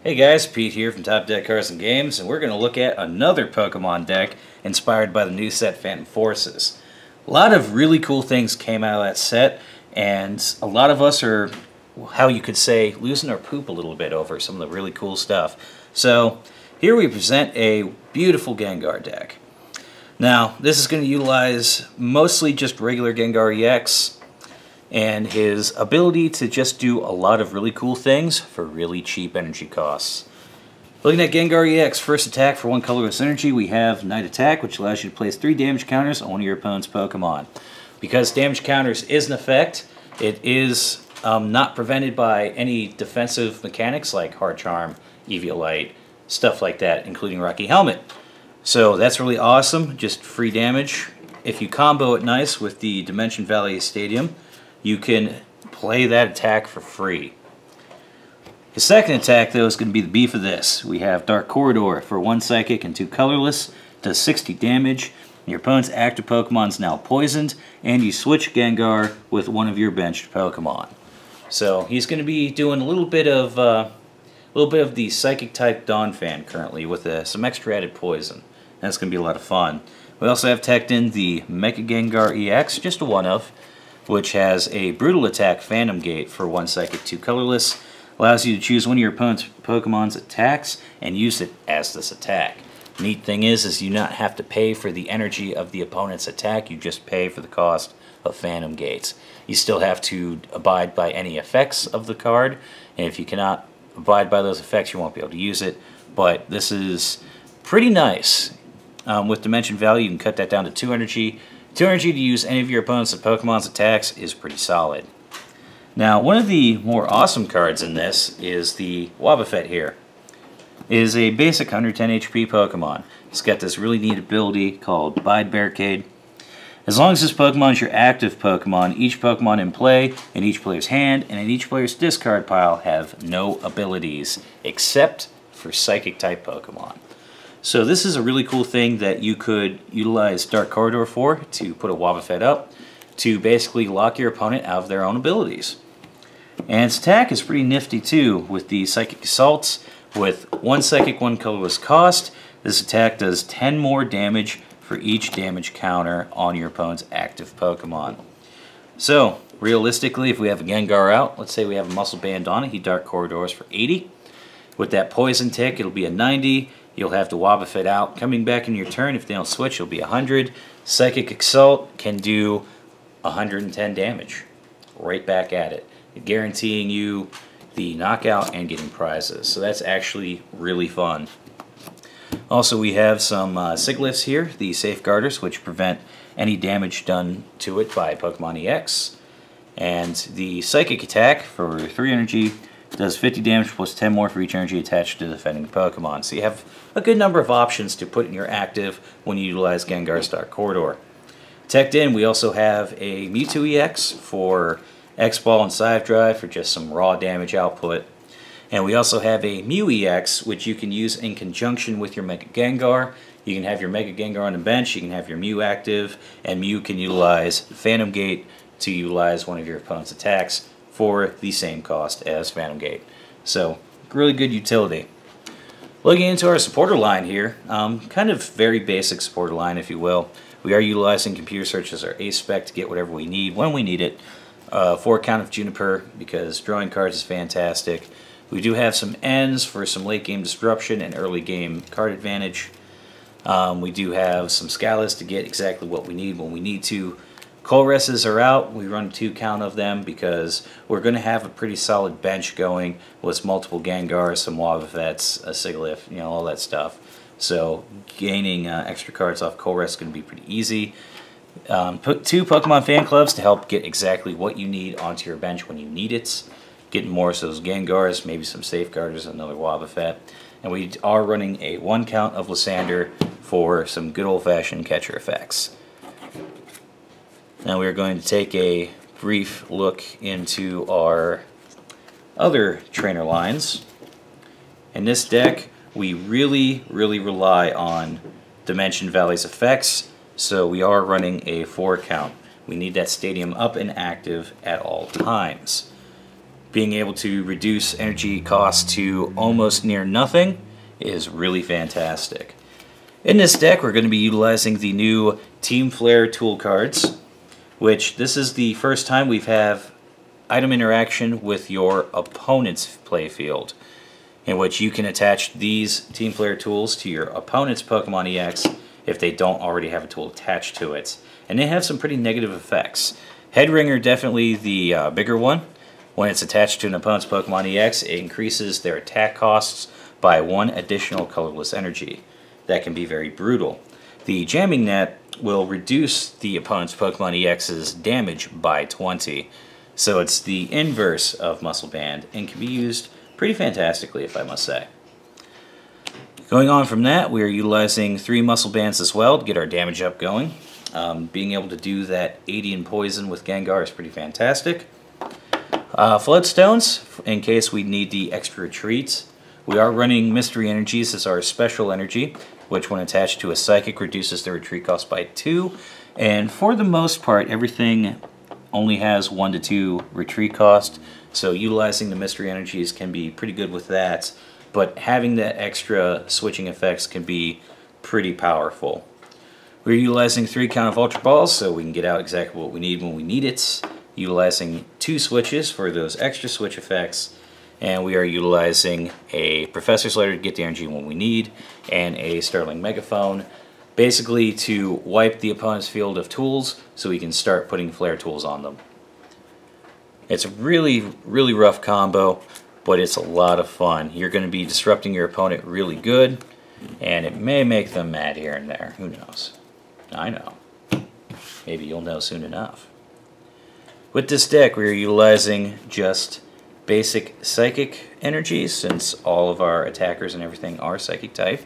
Hey guys, Pete here from Top Deck Cards and Games, and we're going to look at another Pokemon deck inspired by the new set Phantom Forces. A lot of really cool things came out of that set, and a lot of us are, how you could say, losing our poop a little bit over some of the really cool stuff. So, here we present a beautiful Gengar deck. Now, this is going to utilize mostly just regular Gengar-EX, and his ability to just do a lot of really cool things for really cheap energy costs. Looking at Gengar-EX, first attack for one colorless energy, we have Night Attack, which allows you to place 3 damage counters on one of your opponent's Pokemon. Because damage counters is an effect, it is not prevented by any defensive mechanics like Hard Charm, Eviolite, stuff like that, including Rocky Helmet. So that's really awesome, just free damage. If you combo it nice with the Dimension Valley Stadium, you can play that attack for free. The second attack, though, is going to be the beef of this. We have Dark Corridor for 1 psychic and 2 colorless, does 60 damage. Your opponent's active Pokemon is now poisoned, and you switch Gengar with one of your benched Pokemon. So he's going to be doing a little bit of the Psychic type Donphan currently with some extra added poison. That's going to be a lot of fun. We also have teched in the Mega Gengar-EX, just a one-of, which has a Brutal Attack Phantom Gate for 1 psychic, 2 colorless. Allows you to choose one of your opponent's Pokemon's attacks and use it as this attack. Neat thing is you not have to pay for the energy of the opponent's attack, you just pay for the cost of Phantom Gates. You still have to abide by any effects of the card, and if you cannot abide by those effects, you won't be able to use it. But this is pretty nice. With Dimension Value, you can cut that down to 2 energy. 2 energy to use any of your opponent's Pokemon's attacks is pretty solid. Now, one of the more awesome cards in this is the Wobbuffet here. It is a basic 110 HP Pokemon. It's got this really neat ability called Bide Barricade. As long as this Pokemon is your active Pokemon, each Pokemon in play, in each player's hand, and in each player's discard pile have no abilities, except for Psychic-type Pokemon. So this is a really cool thing that you could utilize Dark Corridor for, to put a Wobbuffet up, to basically lock your opponent out of their own abilities. And its attack is pretty nifty too, with the Psychic Assaults. With 1 psychic, 1 colorless cost, this attack does 10 more damage for each damage counter on your opponent's active Pokemon. So, realistically, if we have a Gengar out, let's say we have a Muscle Band on it, he Dark Corridors for 80. With that Poison Tick, it'll be a 90. You'll have to Wobbuffet out. Coming back in your turn, if they don't switch, it'll be 100. Psychic Assault can do 110 damage. Right back at it. Guaranteeing you the knockout and getting prizes. So that's actually really fun. Also, we have some Siglifs here, the Safeguarders, which prevent any damage done to it by Pokemon EX. And the Psychic attack for 3 energy does 50 damage plus 10 more for each energy attached to the defending Pokemon. So you have a good number of options to put in your active when you utilize Gengar's Dark Corridor. Teched in, we also have a Mewtwo EX for X-Ball and Scythe Drive for just some raw damage output. And we also have a Mew EX, which you can use in conjunction with your Mega Gengar. You can have your Mega Gengar on the bench, you can have your Mew active, and Mew can utilize Phantom Gate to utilize one of your opponent's attacks for the same cost as Phantom Gate. So, really good utility. Looking into our supporter line here, kind of very basic supporter line, if you will. We are utilizing Computer Search as our ace spec to get whatever we need when we need it. 4 count of Juniper, because drawing cards is fantastic. We do have some Ns for some late game disruption and early game card advantage. We do have some Scalas to get exactly what we need when we need to. Colresses are out. We run 2 count of them because we're going to have a pretty solid bench going with multiple Gengars, some Wobbuffets, a Siglif, all that stuff. So gaining extra cards off Colress is going to be pretty easy. Put 2 Pokemon fan clubs to help get exactly what you need onto your bench when you need it. Getting more of those Gengars, maybe some Safeguarders, another Wobbuffet. And we are running a 1 count of Lysander for some good old-fashioned catcher effects. Now we are going to take a brief look into our other trainer lines. In this deck, we really rely on Dimension Valley's effects, so we are running a 4 count. We need that stadium up and active at all times. being able to reduce energy costs to almost near nothing is really fantastic. In this deck, we're going to be utilizing the new Team Flare tool cards, which this is the first time we've have item interaction with your opponent's playfield, in which you can attach these Team Flare tools to your opponent's Pokemon EX if they don't already have a tool attached to it. And they have some pretty negative effects. Headringer, definitely the bigger one. When it's attached to an opponent's Pokemon EX, it increases their attack costs by 1 additional colorless energy. That can be very brutal. The Jamming Net will reduce the opponent's Pokemon EX's damage by 20. So it's the inverse of Muscle Band and can be used pretty fantastically, if I must say. Going on from that, we are utilizing 3 Muscle Bands as well to get our damage up going. Being able to do that 80 in poison with Gengar is pretty fantastic. Floodstones, in case we need the extra retreats. We are running Mystery Energies as our special energy, which when attached to a Psychic reduces the retreat cost by 2. And for the most part, everything only has 1 to 2 retreat cost, so utilizing the Mystery Energies can be pretty good with that, but having that extra switching effects can be pretty powerful. We're utilizing 3 count of Ultra Balls so we can get out exactly what we need when we need it. Utilizing 2 switches for those extra switch effects, and we are utilizing a Professor's Letter to get the energy when we need, and a Sterling Megaphone, basically to wipe the opponent's field of tools so we can start putting flare tools on them. It's a really rough combo, but it's a lot of fun. You're going to be disrupting your opponent really good, and it may make them mad here and there. Who knows? I know. Maybe you'll know soon enough. With this deck, we are utilizing just basic Psychic energies, since all of our attackers and everything are Psychic type.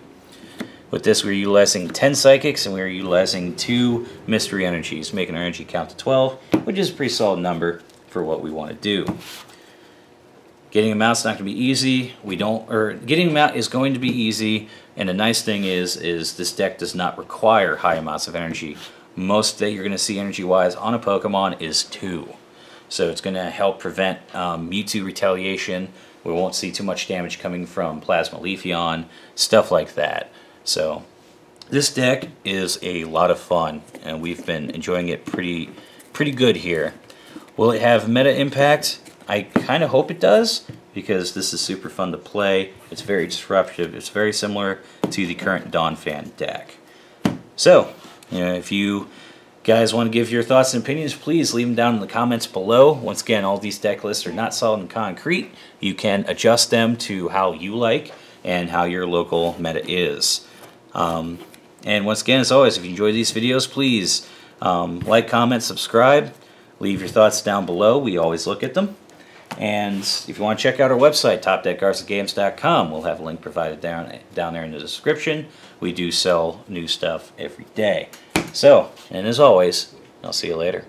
With this, we're utilizing 10 Psychics, and we're utilizing 2 Mystery Energies, making our energy count to 12, which is a pretty solid number for what we want to do. Getting them out's not going to be easy. Getting them out is going to be easy, and the nice thing is this deck does not require high amounts of energy. Most that you're going to see energy-wise on a Pokemon is 2. So it's going to help prevent Mewtwo retaliation. We won't see too much damage coming from Plasma Leafeon, stuff like that. So this deck is a lot of fun, and we've been enjoying it pretty good here. Will it have meta impact? I kind of hope it does, because this is super fun to play. It's very disruptive. It's very similar to the current Donphan deck. So, if you guys want to give your thoughts and opinions, please leave them down in the comments below. Once again, all these deck lists are not solid and concrete. You can adjust them to how you like and how your local meta is. And once again, as always, if you enjoy these videos, please like, comment, subscribe. Leave your thoughts down below. We always look at them. And if you want to check out our website, topdeckgarsagames.com, we'll have a link provided down there in the description. We do sell new stuff every day. So, and as always, I'll see you later.